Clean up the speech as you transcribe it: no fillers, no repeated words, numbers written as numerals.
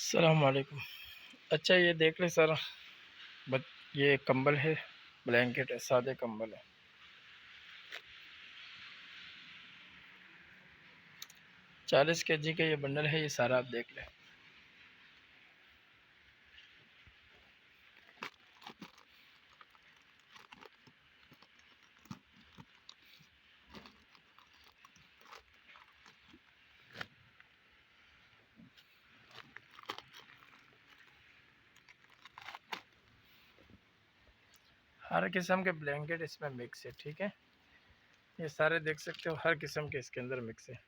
अस्सलाम वालेकुम। अच्छा ये देख ले सर, बट ये कंबल है, ब्लैंकेट है, सादे कंबल है। 40 केजी का ये बंडल है, ये सारा आप देख लें। हर किस्म के ब्लैंकेट इसमें मिक्स है, ठीक है। ये सारे देख सकते हो, हर किस्म के इसके अंदर मिक्स है।